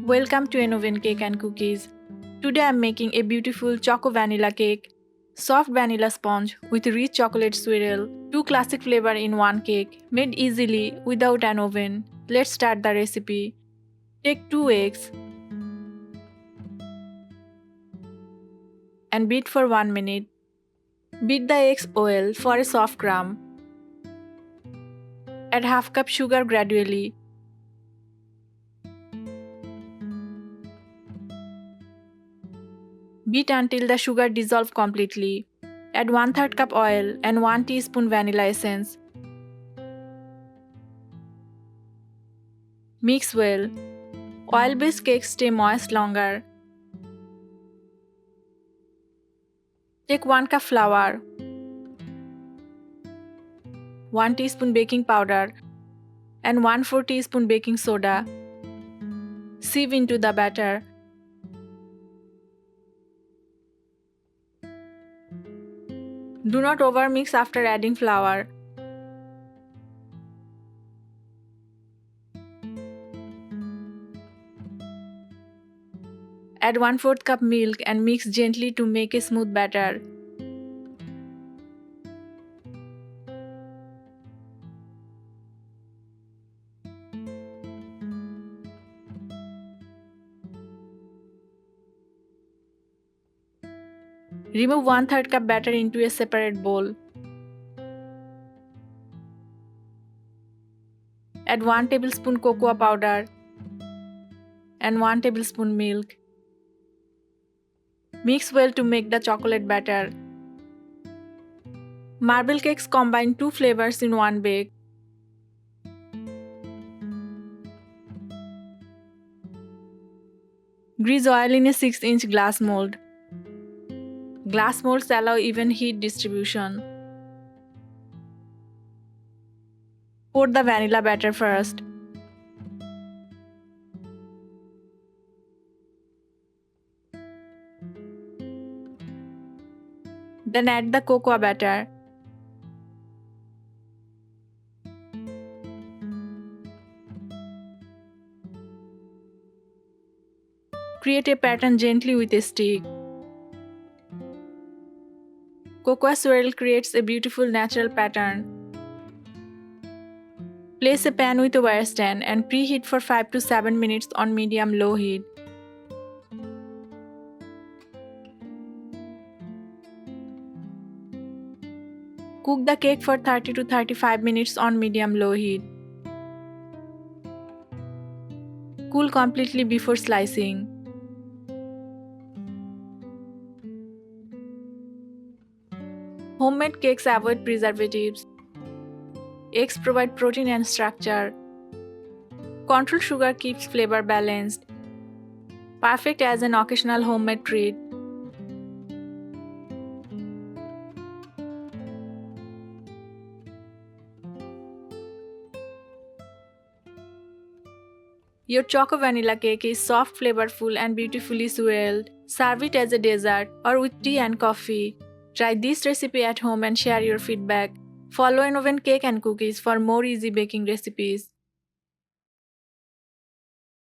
Welcome to an oven cake and cookies. Today I'm making a beautiful choco vanilla cake. Soft vanilla sponge with rich chocolate swirl. Two classic flavor in one cake, made easily without an oven. Let's start the recipe. Take 2 eggs and beat for 1 minute. Beat the eggs well for a soft crumb. Add half cup sugar gradually. Beat until the sugar dissolves completely. Add 1/3 cup oil and 1 teaspoon vanilla essence. Mix well. Oil-based cakes stay moist longer. Take 1 cup flour, 1 teaspoon baking powder and 1/4 teaspoon baking soda. Sieve into the batter. Do not overmix after adding flour. Add 1/4 cup milk and mix gently to make a smooth batter. Remove 1/3 cup batter into a separate bowl. Add 1 tablespoon cocoa powder and 1 tablespoon milk. Mix well to make the chocolate batter. Marble cakes combine two flavors in one bake. Grease oil in a 6-inch glass mold. Glass molds allow even heat distribution. Pour the vanilla batter first. Then add the cocoa batter. Create a pattern gently with a stick. Cocoa swirl creates a beautiful natural pattern. Place a pan with a wire stand and preheat for 5 to 7 minutes on medium-low heat. Cook the cake for 30 to 35 minutes on medium-low heat. Cool completely before slicing. Homemade cakes avoid preservatives. Eggs provide protein and structure. Controlled sugar keeps flavor balanced. Perfect as an occasional homemade treat. Your choco vanilla cake is soft, flavorful, and beautifully swirled. Serve it as a dessert or with tea and coffee. Try this recipe at home and share your feedback. Follow An Oven Cake and Cookies for more easy baking recipes.